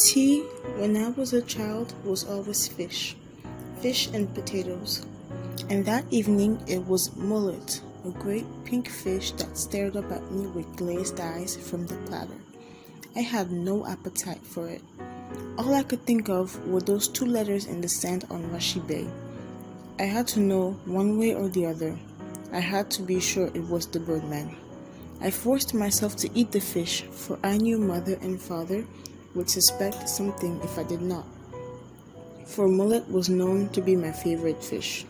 Tea, when I was a child, was always fish and potatoes. And that evening it was mullet, a great pink fish that stared up at me with glazed eyes from the platter. I had no appetite for it. All I could think of were those two letters in the sand on Rashi Bay. I had to know one way or the other. I had to be sure it was the Birdman. I forced myself to eat the fish, for I knew mother and father would suspect something if I did not. For mullet was known to be my favorite fish.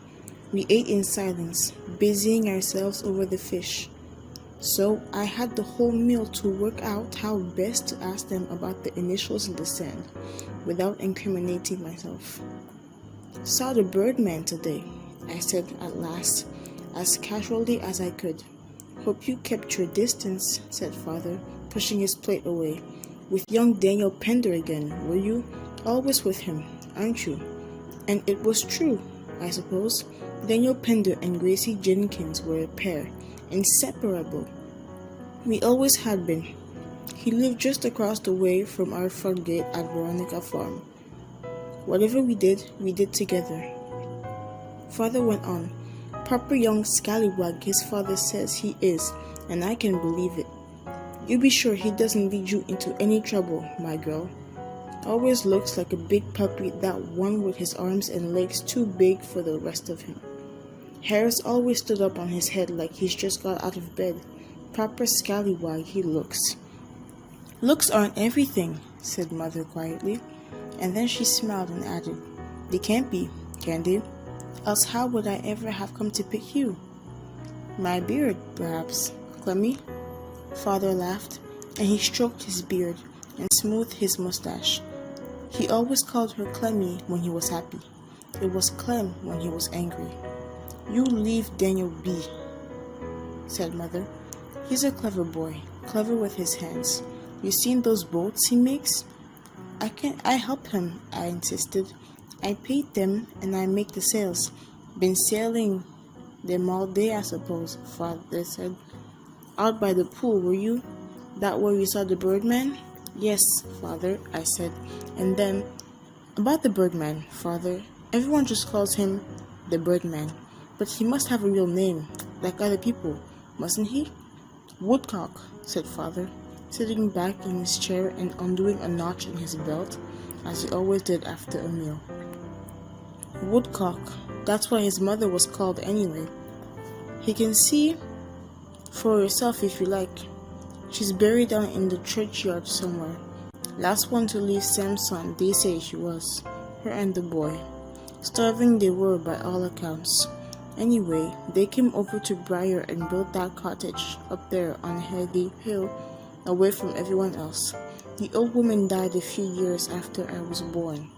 We ate in silence, busying ourselves over the fish. So I had the whole meal to work out how best to ask them about the initials in the sand, without incriminating myself. "Saw the Birdman today," I said at last, as casually as I could. "Hope you kept your distance," said father, pushing his plate away. "With young Danielle Pender again, were you? Always with him, aren't you?" And it was true, I suppose. Danielle Pender and Gracie Jenkins were a pair, inseparable. We always had been. He lived just across the way from our front gate at Veronica Farm. Whatever we did together. Father went on. "Proper young scallywag his father says he is, and I can believe it. You be sure he doesn't lead you into any trouble, my girl. Always looks like a big puppy, that one with his arms and legs too big for the rest of him. Hairs always stood up on his head like he's just got out of bed. Proper scallywag he looks." "Looks aren't everything," said mother quietly, and then she smiled and added, "They can't be, can they? Else how would I ever have come to pick you?" "My beard, perhaps, Clemmy?" Father laughed, and he stroked his beard and smoothed his mustache. He always called her Clemmy when he was happy. It was Clem when he was angry. "You leave Daniel be," said mother. "He's a clever boy, clever with his hands. You seen those boats he makes?" I help him," I insisted. "I paint them and I make the sails. Been sailing them all day, I suppose," father said. "Out by the pool, were you? That where you saw the Birdman?" "Yes, father," I said. And then, "About the Birdman, father, everyone just calls him the Birdman. But he must have a real name, like other people, mustn't he?" "Woodcock," said father, sitting back in his chair and undoing a notch in his belt, as he always did after a meal. "Woodcock, that's why his mother was called anyway. You can see for yourself if you like. She's buried down in the churchyard somewhere. Last one to leave Samson, they say she was. Her and the boy. Starving they were by all accounts. Anyway, they came over to Briar and built that cottage up there on Heady Hill, away from everyone else. The old woman died a few years after I was born.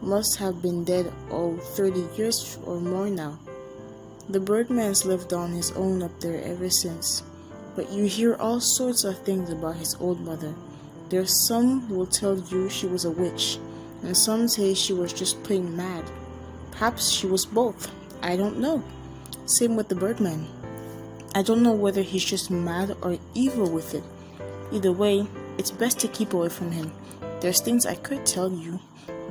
Must have been dead 30 years or more now. The Birdman's lived on his own up there ever since. But you hear all sorts of things about his old mother. There's some who will tell you she was a witch, and some say she was just plain mad. Perhaps she was both. I don't know. Same with the Birdman. I don't know whether he's just mad or evil with it. Either way, it's best to keep away from him. There's things I could tell you.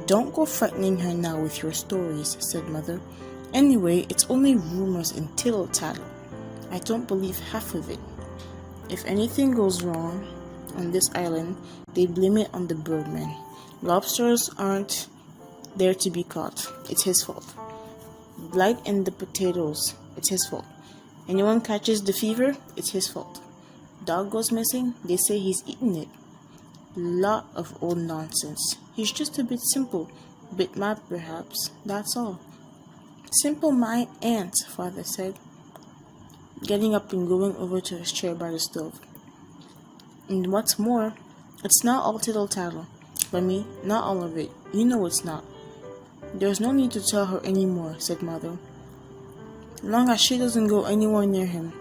Don't go frightening her now with your stories," said mother. "Anyway, it's only rumors and tittle-tattle. I don't believe half of it. If anything goes wrong on this island, they blame it on the Birdman. Lobsters aren't there to be caught. It's his fault. Blight in the potatoes. It's his fault. Anyone catches the fever, it's his fault. Dog goes missing, they say he's eaten it. Lot of old nonsense. He's just a bit simple, bit mad perhaps, that's all." "Simple my aunt," father said, getting up and going over to his chair by the stove. "And what's more, it's not all tittle-tattle. But me, not all of it. You know it's not." "There's no need to tell her any more," said mother. "Long as she doesn't go anywhere near him.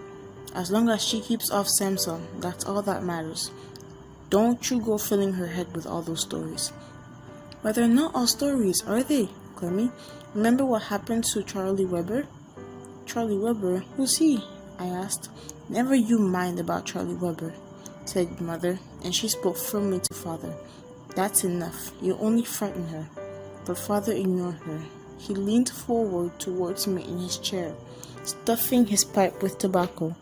As long as she keeps off Samson, that's all that matters. Don't you go filling her head with all those stories." "But they're not all stories, are they, Clemmy? Remember what happened to Charlie Weber?" "Charlie Weber? Who's he?" I asked. "Never you mind about Charlie Weber," said mother, and she spoke firmly to father. That's enough. You only frighten her. But father ignored her. He leaned forward towards me in his chair, stuffing his pipe with tobacco.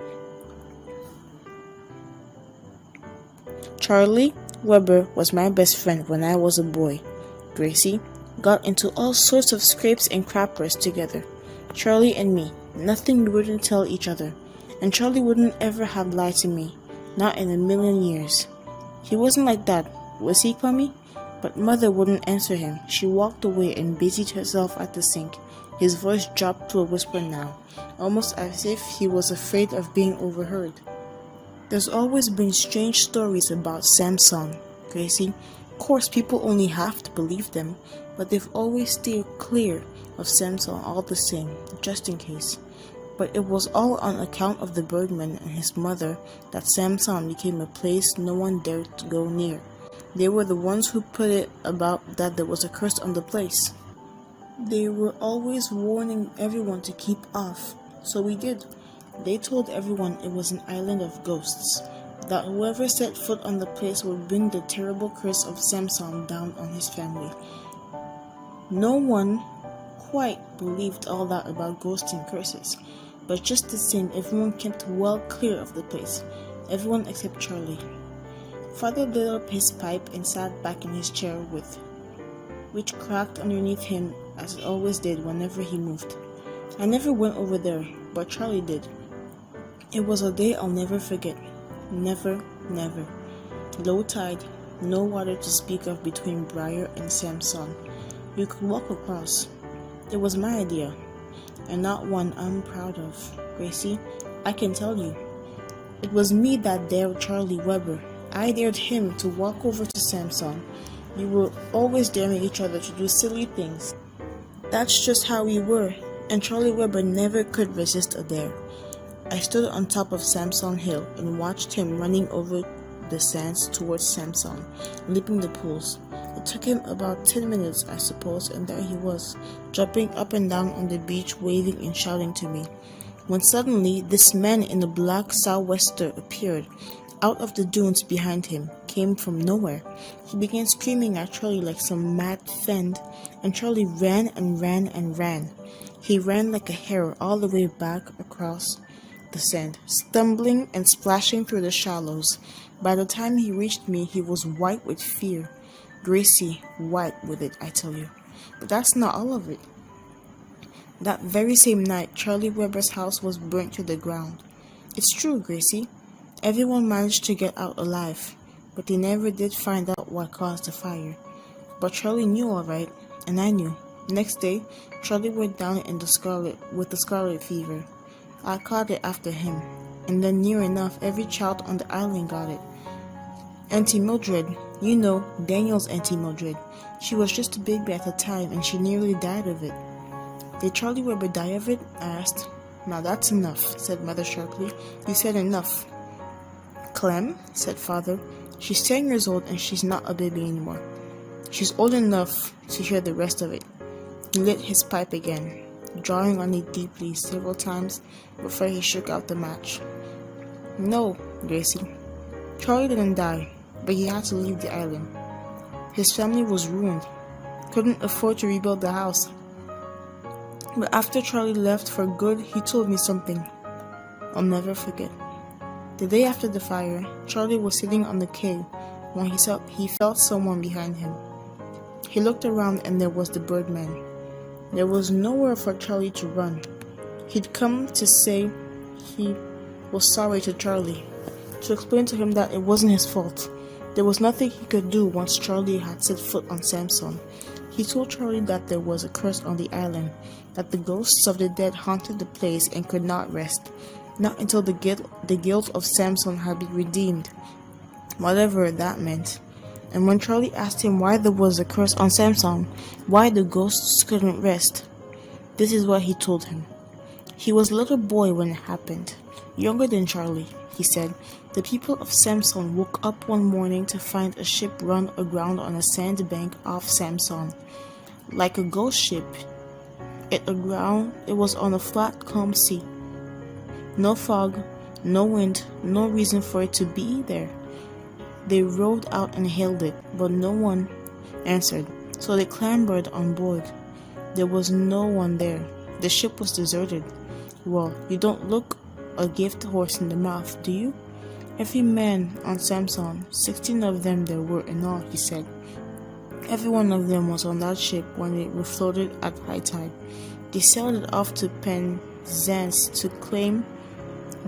Charlie Weber was my best friend when I was a boy. Gracie got into all sorts of scrapes and crappers together. Charlie and me, nothing we wouldn't tell each other. And Charlie wouldn't ever have lied to me, not in a million years. He wasn't like that, was he, Kwame? But mother wouldn't answer him. She walked away and busied herself at the sink. His voice dropped to a whisper now, almost as if he was afraid of being overheard. There's always been strange stories about Samson, Gracie. Of course, people only have to believe them, but they've always steered clear of Samson all the same, just in case. But it was all on account of the Birdman and his mother that Samson became a place no one dared to go near. They were the ones who put it about that there was a curse on the place. They were always warning everyone to keep off, so we did. They told everyone it was an island of ghosts, that whoever set foot on the place would bring the terrible curse of Samson down on his family. No one quite believed all that about ghosts and curses, but just the same, everyone kept well clear of the place, everyone except Charlie. Father lit up his pipe and sat back in his chair which cracked underneath him as it always did whenever he moved. I never went over there, but Charlie did. It was a day I'll never forget. Never, never. Low tide, no water to speak of between Briar and Samson. You could walk across. It was my idea, and not one I'm proud of. Gracie, I can tell you. It was me that dared Charlie Weber. I dared him to walk over to Samson. We were always daring each other to do silly things. That's just how we were, and Charlie Weber never could resist a dare. I stood on top of Samson Hill and watched him running over the sands towards Samson, leaping the pools. It took him about 10 minutes, I suppose, and there he was, jumping up and down on the beach, waving and shouting to me. When suddenly, this man in a black sou'wester appeared. Out of the dunes behind him, came from nowhere. He began screaming at Charlie like some mad fiend, and Charlie ran and ran and ran. He ran like a hare all the way back across the sand, stumbling and splashing through the shallows. By the time he reached me, he was white with fear. Gracie, white with it, I tell you. But that's not all of it. That very same night, Charlie Weber's house was burnt to the ground. It's true, Gracie. Everyone managed to get out alive, but they never did find out what caused the fire. But Charlie knew all right, and I knew. Next day, Charlie went down with the scarlet fever. I caught it after him, and then near enough, every child on the island got it. Auntie Mildred, you know, Daniel's Auntie Mildred. She was just a baby at the time, and she nearly died of it. Did Charlie Weber die of it? I asked. Now that's enough, said Mother sharply. You said enough. Clem, said Father, she's 10 years old and she's not a baby anymore. She's old enough to hear the rest of it. He lit his pipe again, drawing on it deeply several times before he shook out the match. No, Gracie. Charlie didn't die, but he had to leave the island. His family was ruined, couldn't afford to rebuild the house. But after Charlie left for good, he told me something I'll never forget. The day after the fire, Charlie was sitting on the quay when he felt someone behind him. He looked around and there was the Birdman. There was nowhere for Charlie to run. He'd come to say he was sorry to Charlie, to explain to him that it wasn't his fault. There was nothing he could do once Charlie had set foot on Samson. He told Charlie that there was a curse on the island, that the ghosts of the dead haunted the place and could not rest. Not until the guilt of Samson had been redeemed, whatever that meant. And when Charlie asked him why there was a curse on Samson, why the ghosts couldn't rest, this is what he told him. He was a little boy when it happened, younger than Charlie. He said, the people of Samson woke up one morning to find a ship run aground on a sandbank off Samson. Like a ghost ship, it was on a flat, calm sea. No fog, no wind, no reason for it to be there. They rowed out and hailed it, but no one answered. So they clambered on board. There was no one there. The ship was deserted. Well, you don't look a gift horse in the mouth, do you? Every man on Samson, 16 of them there were in all, he said. Every one of them was on that ship when it refloated at high tide. They sailed it off to Penzance to claim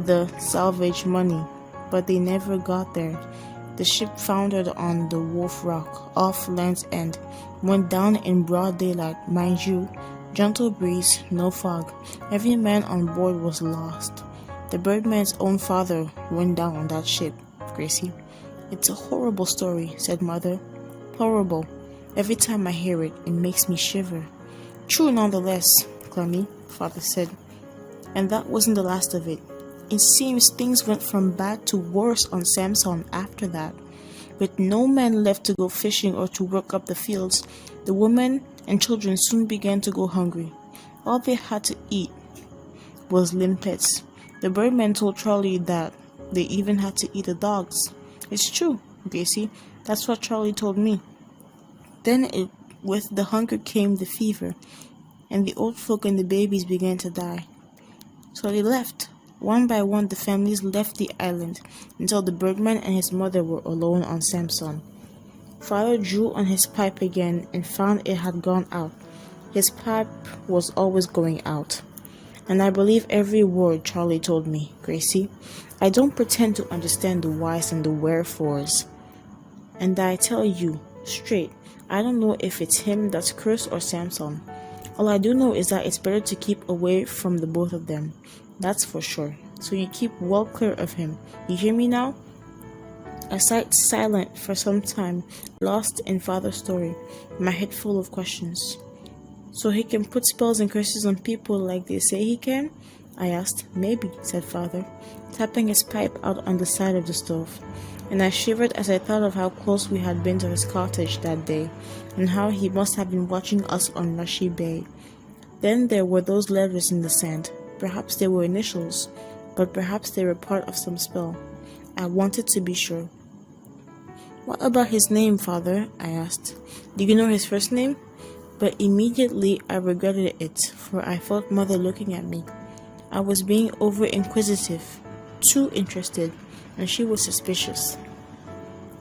the salvage money, but they never got there. The ship foundered on the Wolf Rock, off Land's End, went down in broad daylight, mind you, gentle breeze, no fog. Every man on board was lost. The Birdman's own father went down on that ship, Gracie. It's a horrible story, said Mother. Horrible. Every time I hear it, it makes me shiver. True nonetheless, Clemmy, Father said. And that wasn't the last of it. It seems things went from bad to worse on Samson after that. With no men left to go fishing or to work up the fields, the women and children soon began to go hungry. All they had to eat was limpets. The Birdman told Charlie that they even had to eat the dogs. It's true, Gracie. That's what Charlie told me. Then with the hunger came the fever, and the old folk and the babies began to die. So they left. One by one, the families left the island until the Birdman and his mother were alone on Samson. Father drew on his pipe again and found it had gone out. His pipe was always going out. And I believe every word Charlie told me, Gracie. I don't pretend to understand the whys and the wherefores. And I tell you, straight, I don't know if it's him that's cursed or Samson. All I do know is that it's better to keep away from the both of them. That's for sure. So you keep well clear of him. You hear me now? I sat silent for some time, lost in Father's story, my head full of questions. So he can put spells and curses on people like they say he can? I asked. Maybe, said Father, tapping his pipe out on the side of the stove. And I shivered as I thought of how close we had been to his cottage that day, and how he must have been watching us on Rushy Bay. Then there were those letters in the sand. Perhaps they were initials, but perhaps they were part of some spell. I wanted to be sure. What about his name, Father? I asked. Do you know his first name? But immediately I regretted it, for I felt Mother looking at me. I was being over-inquisitive, too interested, and she was suspicious.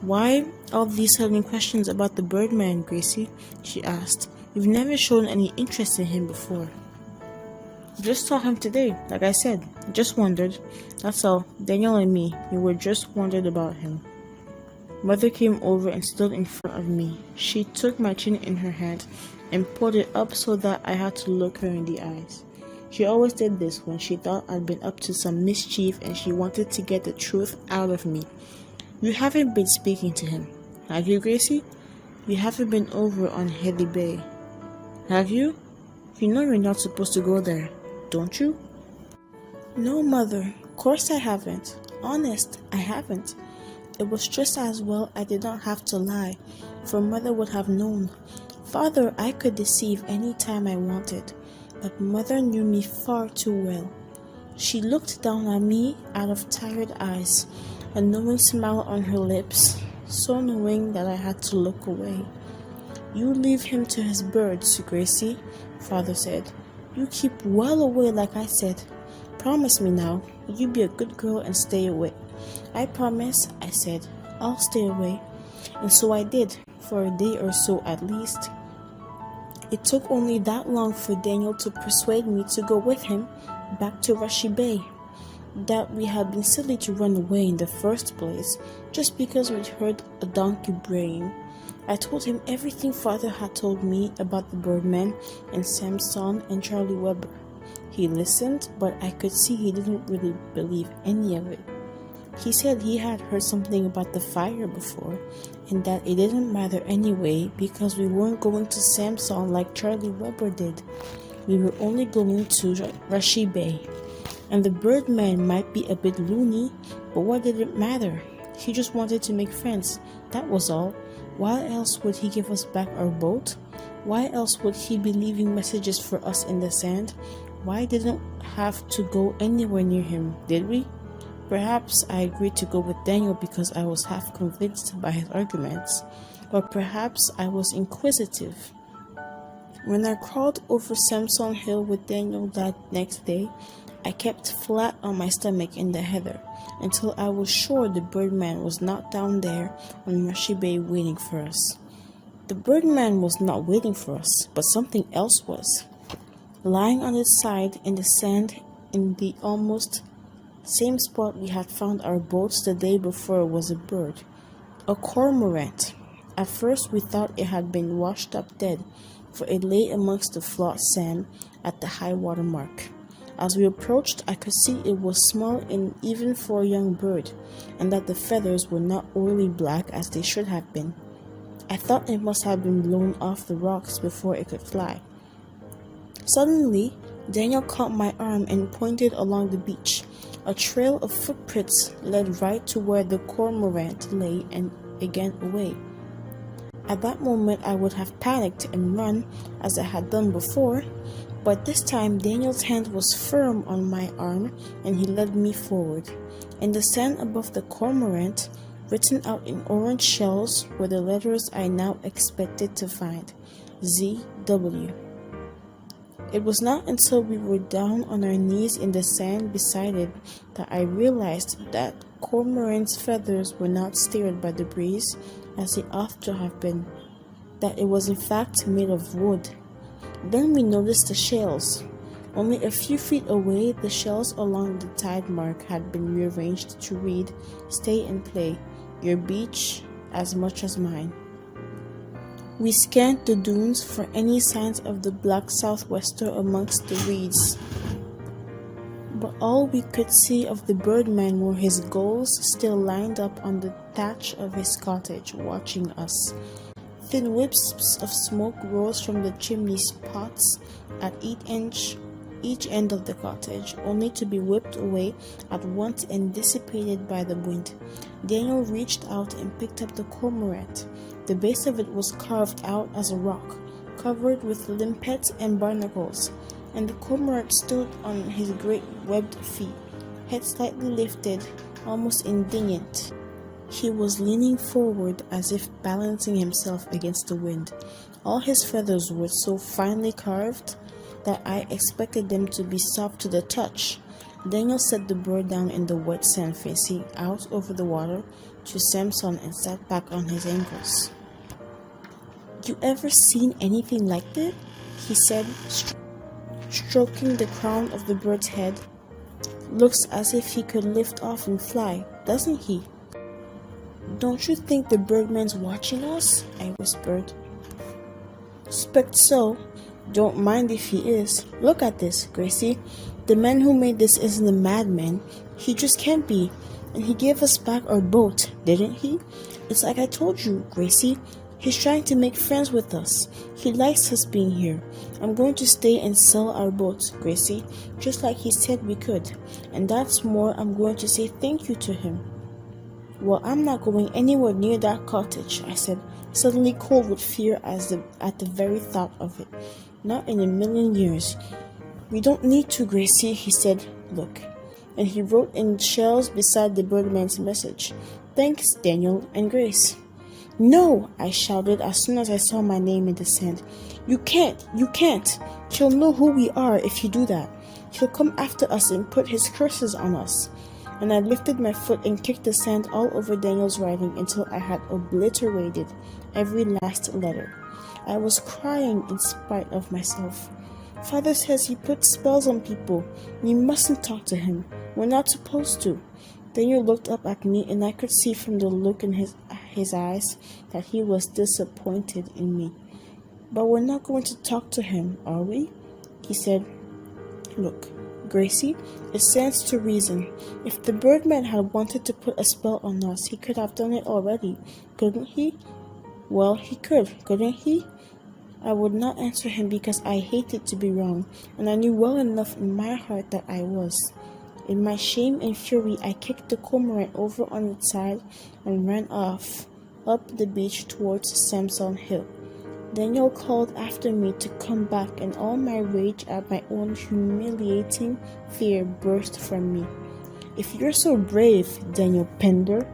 Why all these sudden questions about the Birdman, Gracie? She asked. You've never shown any interest in him before. Just saw him today, like I said. Just wondered. That's all. Danielle and me, we were just wondered about him. Mother came over and stood in front of me. She took my chin in her hand and pulled it up so that I had to look her in the eyes. She always did this when she thought I'd been up to some mischief and she wanted to get the truth out of me. You haven't been speaking to him, have you, Gracie? You haven't been over on Heavy Bay, have you? You know you're not supposed to go there, don't you? No, Mother, of course I haven't. Honest, I haven't. It was just as well I did not have to lie, for Mother would have known. Father, I could deceive any time I wanted, but Mother knew me far too well. She looked down at me out of tired eyes, a knowing smile on her lips, so knowing that I had to look away. You leave him to his birds, Gracie, Father said. You keep well away like I said. Promise me now, you be a good girl and stay away. I promise, I said. I'll stay away. And so I did, for a day or so at least. It took only that long for Daniel to persuade me to go with him back to Rushy Bay. That we had been silly to run away in the first place, just because we'd heard a donkey braying. I told him everything Father had told me about the Birdman and Samson and Charlie Weber. He listened, but I could see he didn't really believe any of it. He said he had heard something about the fire before, and that it didn't matter anyway because we weren't going to Samson like Charlie Weber did. We were only going to Rushy Bay. And the Birdman might be a bit loony, but what did it matter? He just wanted to make friends, that was all. Why else would he give us back our boat? Why else would he be leaving messages for us in the sand? Why didn't have to go anywhere near him, did we? Perhaps I agreed to go with Daniel because I was half convinced by his arguments, but perhaps I was inquisitive. When I crawled over Samson Hill with Daniel that next day, I kept flat on my stomach in the heather until I was sure the Birdman was not down there on Rushy Bay waiting for us. The Birdman was not waiting for us, but something else was. Lying on its side in the sand in the almost same spot we had found our boats the day before was a bird, a cormorant. At first we thought it had been washed up dead, for it lay amongst the flat sand at the high water mark. As we approached, I could see it was small even for a young bird, and that the feathers were not oily black as they should have been. I thought it must have been blown off the rocks before it could fly. Suddenly, Daniel caught my arm and pointed along the beach. A trail of footprints led right to where the cormorant lay and again away. At that moment I would have panicked and run as I had done before, but this time Daniel's hand was firm on my arm and he led me forward. In the sand above the cormorant, written out in orange shells, were the letters I now expected to find: ZW. It was not until we were down on our knees in the sand beside it that I realized that cormorant's feathers were not stirred by the breeze as they ought to have been, that it was in fact made of wood. Then we noticed the shells. Only a few feet away, the shells along the tide mark had been rearranged to read, "Stay and play, your beach as much as mine." We scanned the dunes for any signs of the black southwester amongst the reeds, but all we could see of the Birdman were his gulls still lined up on the thatch of his cottage, watching us. Thin wisps of smoke rose from the chimney pots at each end of the cottage, only to be whipped away at once and dissipated by the wind. Daniel reached out and picked up the cormorant. The base of it was carved out as a rock, covered with limpets and barnacles, and the cormorant stood on his great webbed feet, head slightly lifted, almost indignant. He was leaning forward as if balancing himself against the wind. All his feathers were so finely carved that I expected them to be soft to the touch. Daniel set the bird down in the wet sand facing out over the water to Samson and sat back on his ankles. "You ever seen anything like that?" he said, stroking the crown of the bird's head. "Looks as if he could lift off and fly, doesn't he?" "Don't you think the Birdman's watching us?" I whispered. "Suspect so. Don't mind if he is. Look at this, Gracie. The man who made this isn't a madman. He just can't be. And he gave us back our boat, didn't he? It's like I told you, Gracie. He's trying to make friends with us. He likes us being here. I'm going to stay and sell our boat, Gracie, just like he said we could. And that's more, I'm going to say thank you to him." "Well, I'm not going anywhere near that cottage," I said, suddenly cold with fear at the very thought of it. "Not in a million years." "We don't need to, Gracie," he said. "Look." And he wrote in shells beside the Birdman's message, "Thanks, Daniel and Grace." "No!" I shouted as soon as I saw my name in the sand. You can't! He'll know who we are if you do that. He'll come after us and put his curses on us." And I lifted my foot and kicked the sand all over Daniel's writing until I had obliterated every last letter. I was crying in spite of myself. "Father says he puts spells on people. We mustn't talk to him. We're not supposed to." Daniel looked up at me, and I could see from the look in his eyes that he was disappointed in me. "But we're not going to talk to him, are we?" he said. "Look, Gracie, it stands to reason. If the Birdman had wanted to put a spell on us, he could have done it already, couldn't he?" "Well, he could, couldn't he?" I would not answer him because I hated to be wrong, and I knew well enough in my heart that I was. In my shame and fury, I kicked the cormorant over on its side and ran off, up the beach towards Samson Hill. Daniel called after me to come back, and all my rage at my own humiliating fear burst from me. "If you're so brave, Daniel Pender,"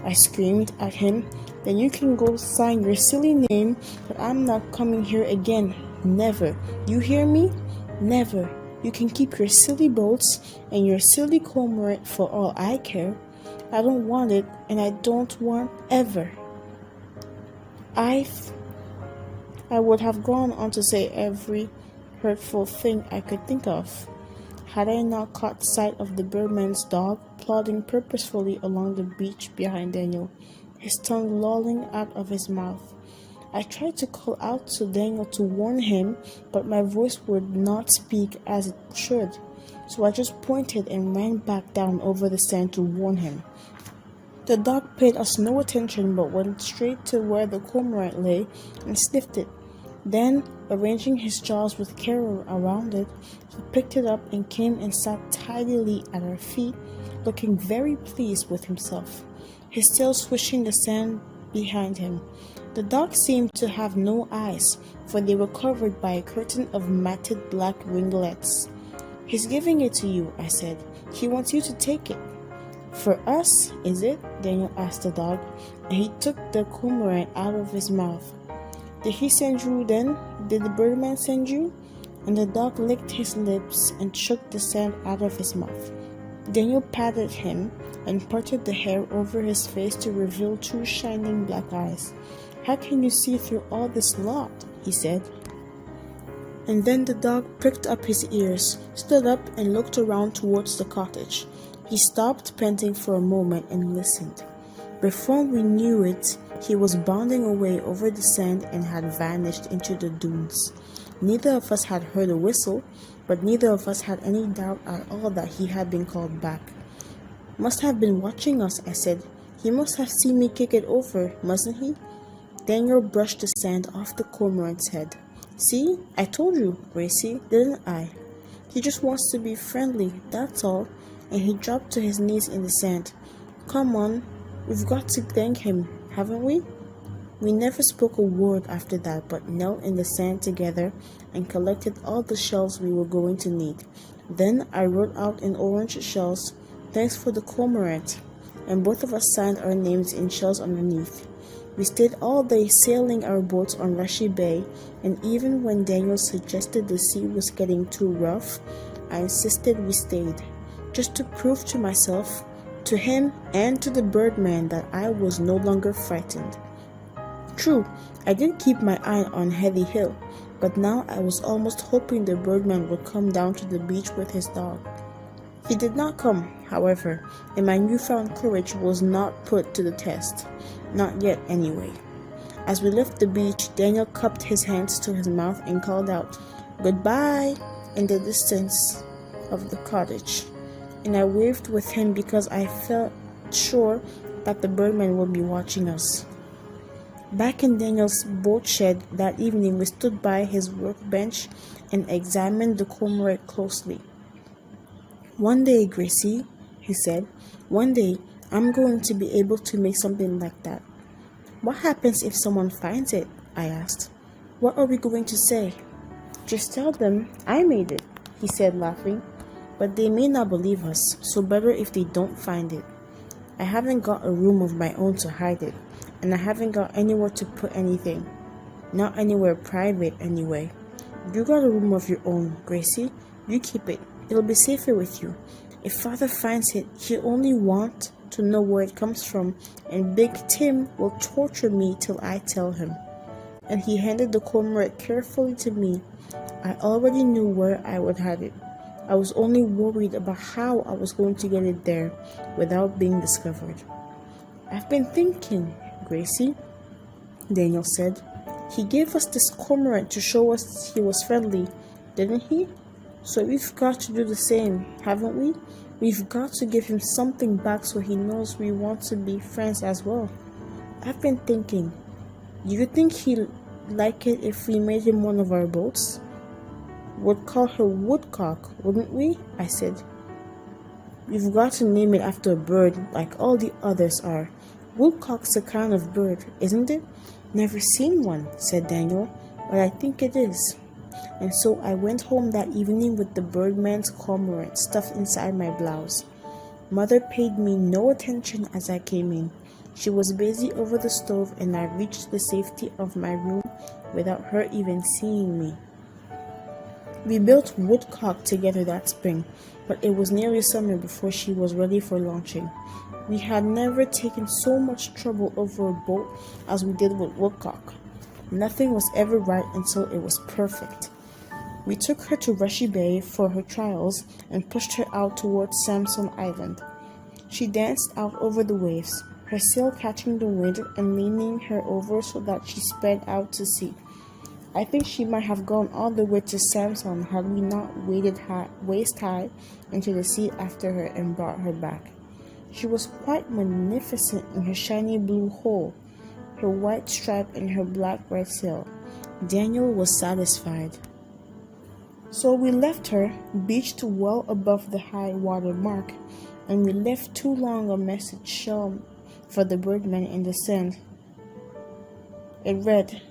I screamed at him, "then you can go sign your silly name, but I'm not coming here again. Never. You hear me? Never. You can keep your silly boats and your silly cormorant for all I care. I don't want it, and I don't want ever." I would have gone on to say every hurtful thing I could think of, had I not caught sight of the Birdman's dog plodding purposefully along the beach behind Daniel, his tongue lolling out of his mouth. I tried to call out to Daniel to warn him, but my voice would not speak as it should, so I just pointed and ran back down over the sand to warn him. The dog paid us no attention but went straight to where the cormorant lay and sniffed it. Then, arranging his jaws with care around it, he picked it up and came and sat tidily at our feet, looking very pleased with himself, his tail swishing the sand behind him. The dog seemed to have no eyes, for they were covered by a curtain of matted black ringlets. "He's giving it to you," I said. "He wants you to take it." "For us, is it?" Daniel asked the dog, and he took the cormorant out of his mouth. "Did he send you then? Did the Birdman send you?" And the dog licked his lips and shook the sand out of his mouth. Daniel patted him and parted the hair over his face to reveal two shining black eyes. "How can you see through all this lot?" he said. And then the dog pricked up his ears, stood up, and looked around towards the cottage. He stopped panting for a moment and listened. Before we knew it, he was bounding away over the sand and had vanished into the dunes. Neither of us had heard a whistle, but neither of us had any doubt at all that he had been called back. "Must have been watching us," I said. "He must have seen me kick it over, mustn't he?" Daniel brushed the sand off the cormorant's head. "See, I told you, Gracie, didn't I? He just wants to be friendly, that's all." And he dropped to his knees in the sand. "Come on, we've got to thank him, haven't we?" We never spoke a word after that, but knelt in the sand together and collected all the shells we were going to need. Then I wrote out in orange shells, "Thanks for the cormorant," and both of us signed our names in shells underneath. We stayed all day sailing our boats on Rushy Bay, and even when Daniel suggested the sea was getting too rough, I insisted we stayed, just to prove to myself, to him, and to the Birdman that I was no longer frightened. True, I did keep my eye on Heavy Hill, but now I was almost hoping the Birdman would come down to the beach with his dog. He did not come, however, and my newfound courage was not put to the test. Not yet, anyway. As we left the beach, Daniel cupped his hands to his mouth and called out, "Goodbye," in the distance of the cottage, and I waved with him because I felt sure that the Birdman would be watching us. Back in Daniel's boat shed that evening, we stood by his workbench and examined the cormorant closely. "One day, Gracie," he said, "one day I'm going to be able to make something like that." "What happens if someone finds it?" I asked. "What are we going to say?" "Just tell them I made it," he said, laughing. "But they may not believe us, so better if they don't find it. I haven't got a room of my own to hide it, and I haven't got anywhere to put anything. Not anywhere private, anyway. You got a room of your own, Gracie. You keep it. It'll be safer with you. If Father finds it, he'll only want to know where it comes from, and Big Tim will torture me till I tell him." And he handed the cormorant carefully to me. I already knew where I would hide it. I was only worried about how I was going to get it there without being discovered. "I've been thinking, Gracie," Daniel said. "He gave us this cormorant to show us he was friendly, didn't he? So we've got to do the same, haven't we? We've got to give him something back so he knows we want to be friends as well. I've been thinking, do you think he'd like it if we made him one of our boats? We'd call her Woodcock, wouldn't we?" I said. "We've got to name it after a bird, like all the others are. Woodcock's a kind of bird, isn't it?" "Never seen one," said Daniel, "but I think it is." And so I went home that evening with the Birdman's cormorant stuffed inside my blouse. Mother paid me no attention as I came in. She was busy over the stove, and I reached the safety of my room without her even seeing me. We built woodcock together that spring, but it was nearly summer before she was ready for launching. We had never taken so much trouble over a boat as we did with woodcock. Nothing was ever right until it was perfect. We took her to Rushy Bay for her trials and pushed her out towards Samson Island. She danced out over the waves, her sail catching the wind and leaning her over so that she sped out to sea. I think she might have gone all the way to Samson had we not waded waist high into the sea after her and brought her back. She was quite magnificent in her shiny blue hull, her white stripe and her black red sail. Daniel was satisfied. So we left her, beached well above the high water mark, and we left too long a message shell for the Birdman in the sand. It read,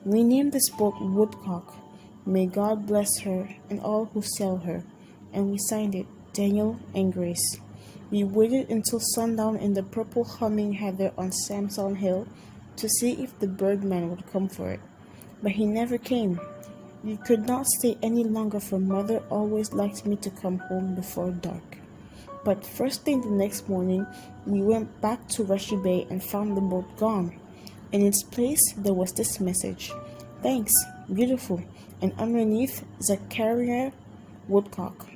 "We named this boat Woodcock. May God bless her and all who sail her." And we signed it, Daniel and Grace. We waited until sundown in the purple humming heather on Samson Hill to see if the Birdman would come for it. But he never came. We could not stay any longer, for Mother always liked me to come home before dark. But first thing the next morning, we went back to Rushy Bay and found the boat gone. In its place, there was this message: "Thanks, beautiful," and underneath, "Zachariah Woodcock."